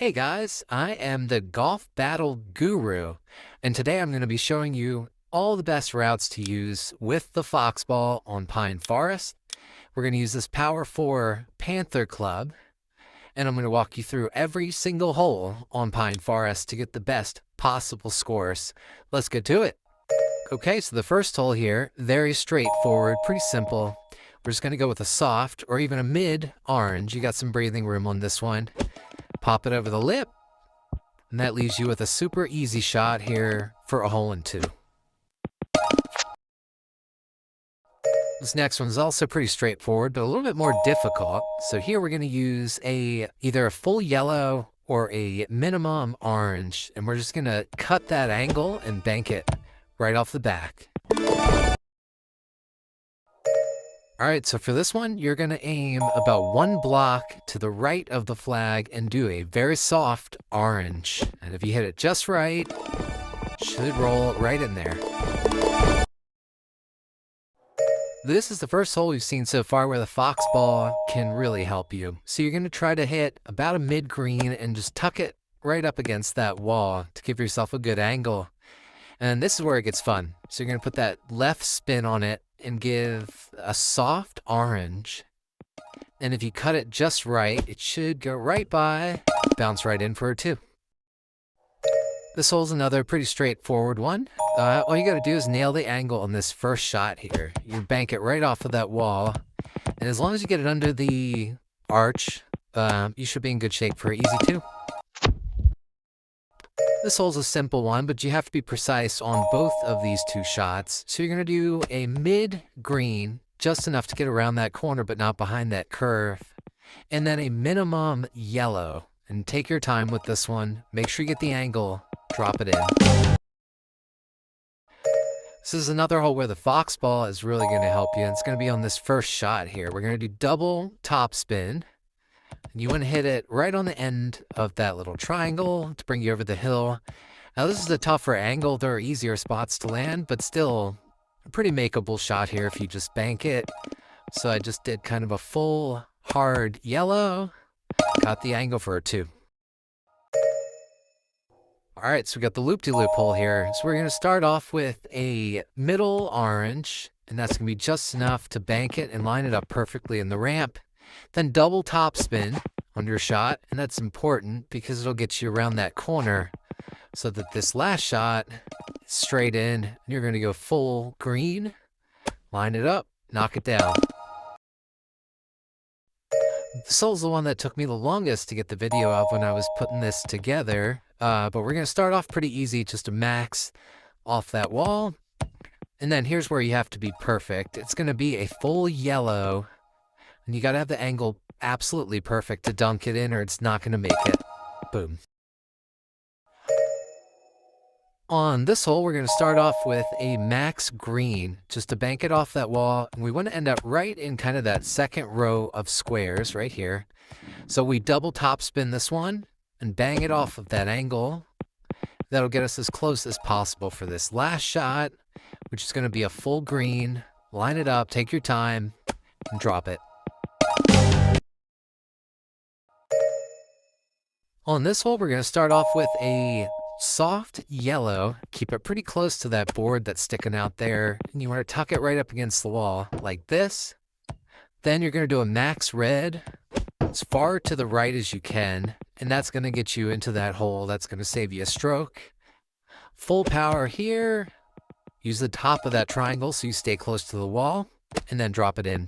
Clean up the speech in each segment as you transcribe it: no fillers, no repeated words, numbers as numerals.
Hey guys, I am the golf battle guru, and today I'm going to be showing you all the best routes to use with the Foxball on Pine Forest. We're going to use this Power 4 Panther Club, and I'm going to walk you through every single hole on Pine Forest to get the best possible scores. Let's get to it. Okay, so the first hole here, very straightforward, pretty simple. We're just going to go with a soft or even a mid orange. You got some breathing room on this one. Pop it over the lip, and that leaves you with a super easy shot here for a hole in two. This next one's also pretty straightforward, but a little bit more difficult. So here we're going to use either a full yellow or a minimum orange, and we're just going to cut that angle and bank it right off the back. All right, so for this one, you're going to aim about one block to the right of the flag and do a very soft orange. And if you hit it just right, it should roll right in there. This is the first hole we've seen so far where the Foxball can really help you. So you're going to try to hit about a mid-green and just tuck it right up against that wall to give yourself a good angle. And this is where it gets fun. So you're going to put that left spin on it and give a soft orange. And if you cut it just right, it should go right by, bounce right in for a two. This hole's another pretty straightforward one. All you got to do is nail the angle on this first shot here. You bank it right off of that wall. And as long as you get it under the arch, you should be in good shape for an easy two. This hole's a simple one, but you have to be precise on both of these two shots. So you're going to do a mid-green, just enough to get around that corner, but not behind that curve. And then a minimum yellow. And take your time with this one. Make sure you get the angle. Drop it in. This is another hole where the Foxball is really going to help you. And it's going to be on this first shot here. We're going to do double topspin. You want to hit it right on the end of that little triangle to bring you over the hill. Now this is a tougher angle. There are easier spots to land, but still a pretty makeable shot here if you just bank it. So I just did kind of a full hard yellow. Got the angle for a two. All right, so we got the loop-de-loop hole here. So we're going to start off with a middle orange, and that's going to be just enough to bank it and line it up perfectly in the ramp. Then double topspin on your shot, and that's important because it'll get you around that corner so that this last shot is straight in, and you're going to go full green, line it up, knock it down. This hole's the one that took me the longest to get the video of when I was putting this together, but we're going to start off pretty easy, just to max off that wall. And then here's where you have to be perfect. It's going to be a full yellow. And you got to have the angle absolutely perfect to dunk it in or it's not going to make it. Boom. On this hole, we're going to start off with a max green just to bank it off that wall. And we want to end up right in kind of that second row of squares right here. So we double topspin this one and bang it off of that angle. That'll get us as close as possible for this last shot, which is going to be a full green. Line it up, take your time, and drop it. On this hole, we're going to start off with a soft yellow. Keep it pretty close to that board that's sticking out there. And you want to tuck it right up against the wall like this. Then you're going to do a max red as far to the right as you can. And that's going to get you into that hole. That's going to save you a stroke. Full power here. Use the top of that triangle so you stay close to the wall. And then drop it in.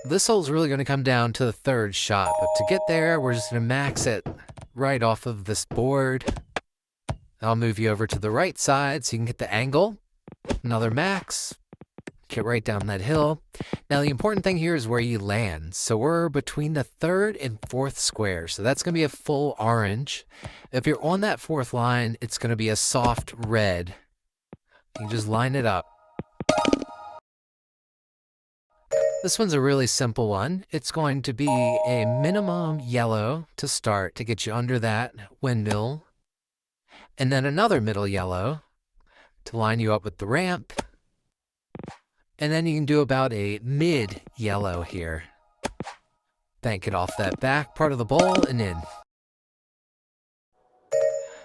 This hole's really going to come down to the third shot, but to get there, we're just going to max it right off of this board. I'll move you over to the right side so you can get the angle. Another max. Get right down that hill. Now, the important thing here is where you land. So we're between the third and fourth square. So that's going to be a full orange. If you're on that fourth line, it's going to be a soft red. You just line it up. This one's a really simple one. It's going to be a minimum yellow to start to get you under that windmill. And then another middle yellow to line you up with the ramp. And then you can do about a mid yellow here. Bank it off that back part of the bowl and in.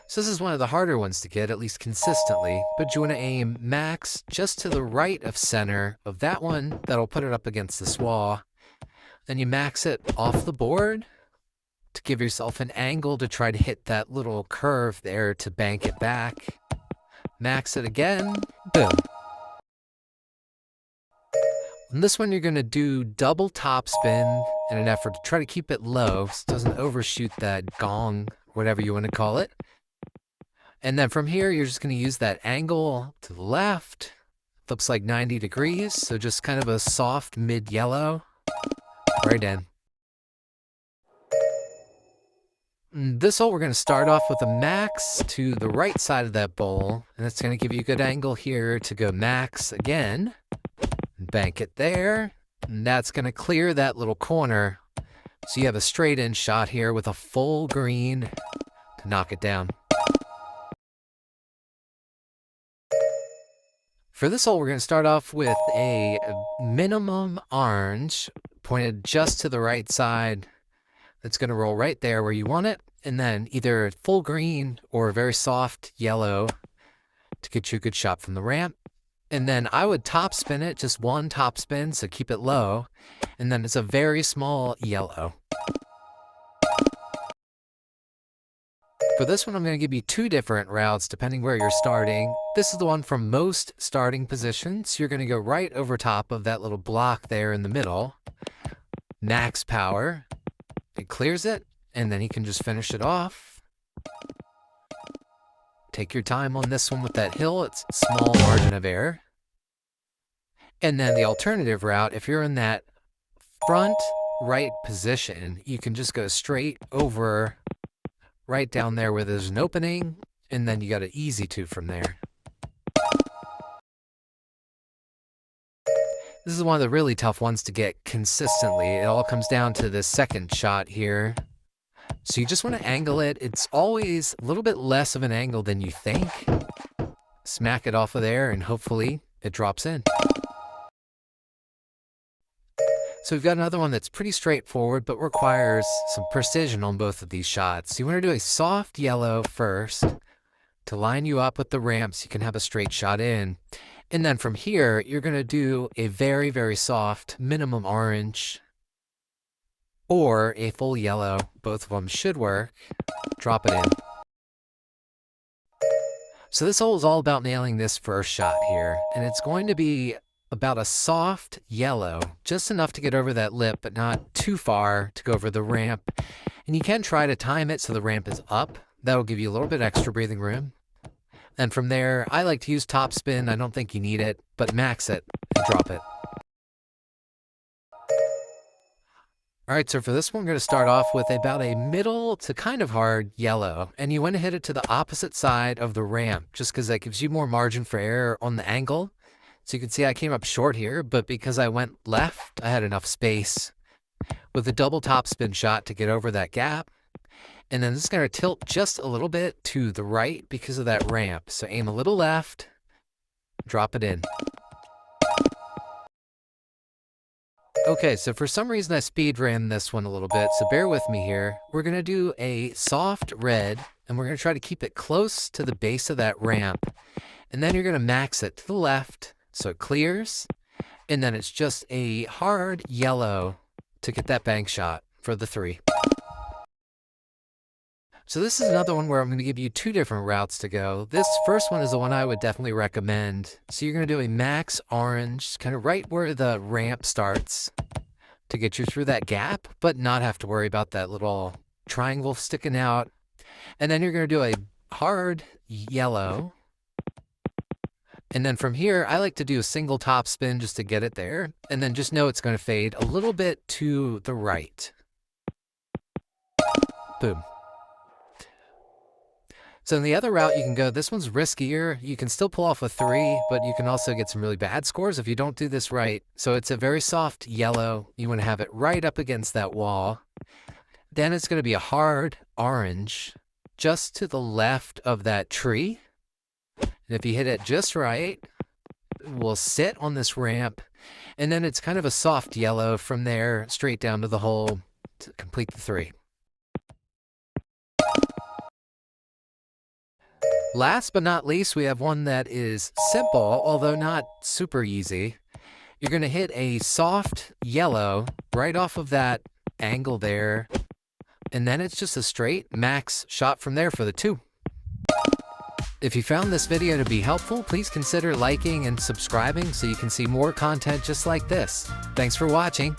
So this is one of the harder ones to get, at least consistently, but you want to aim max just to the right of center of that one. That'll put it up against this wall. Then you max it off the board to give yourself an angle to try to hit that little curve there to bank it back. Max it again, boom. On this one, you're going to do double topspin in an effort to try to keep it low so it doesn't overshoot that gong, whatever you want to call it. And then from here, you're just going to use that angle to the left. Looks like 90 degrees, so just kind of a soft mid-yellow. Right in. This hole, we're going to start off with a max to the right side of that bowl, and that's going to give you a good angle here to go max again. Bank it there, and that's going to clear that little corner. So you have a straight in shot here with a full green to knock it down. For this hole, we're going to start off with a minimum orange pointed just to the right side. That's going to roll right there where you want it, and then either full green or a very soft yellow to get you a good shot from the ramp. And then I would top spin it, just one top spin, so keep it low, and then it's a very small yellow. For this one, I'm going to give you two different routes depending where you're starting. This is the one from most starting positions. You're going to go right over top of that little block there in the middle. Max power. It clears it, and then you can just finish it off. Take your time on this one with that hill. It's a small margin of error. And then the alternative route, if you're in that front right position, you can just go straight over right down there where there's an opening, and then you got an easy two from there. This is one of the really tough ones to get consistently. It all comes down to the second shot here. So you just want to angle it. It's always a little bit less of an angle than you think. Smack it off of there, and hopefully it drops in. So we've got another one that's pretty straightforward, but requires some precision on both of these shots. So you want to do a soft yellow first to line you up with the ramp so you can have a straight shot in. And then from here, you're going to do a very, very soft minimum orange or a full yellow. Both of them should work. Drop it in. So this hole is all about nailing this first shot here, and it's going to be about a soft yellow, just enough to get over that lip, but not too far to go over the ramp. And you can try to time it so the ramp is up. That'll give you a little bit extra breathing room. And from there, I like to use top spin. I don't think you need it, but max it and drop it. All right, so for this one, we're going to start off with about a middle to kind of hard yellow. And you want to hit it to the opposite side of the ramp, just because that gives you more margin for error on the angle. So you can see I came up short here, but because I went left, I had enough space with a double top spin shot to get over that gap. And then this is going to tilt just a little bit to the right because of that ramp. So aim a little left, drop it in. Okay, so for some reason I speed ran this one a little bit, so bear with me here. We're going to do a soft red, and we're going to try to keep it close to the base of that ramp. And then you're going to max it to the left so it clears. And then it's just a hard yellow to get that bank shot for the 3. So this is another one where I'm going to give you two different routes to go. This first one is the one I would definitely recommend. So you're going to do a max orange, kind of right where the ramp starts to get you through that gap, but not have to worry about that little triangle sticking out. And then you're going to do a hard yellow. And then from here, I like to do a single top spin just to get it there. And then just know it's going to fade a little bit to the right. Boom. So in the other route you can go, this one's riskier. You can still pull off a 3, but you can also get some really bad scores if you don't do this right. So it's a very soft yellow. You want to have it right up against that wall. Then it's going to be a hard orange just to the left of that tree. And if you hit it just right, it will sit on this ramp. And then it's kind of a soft yellow from there straight down to the hole. to complete the 3. Last but not least, we have one that is simple, although not super easy. You're going to hit a soft yellow right off of that angle there, and then it's just a straight max shot from there for the 2. If you found this video to be helpful, please consider liking and subscribing so you can see more content just like this. Thanks for watching.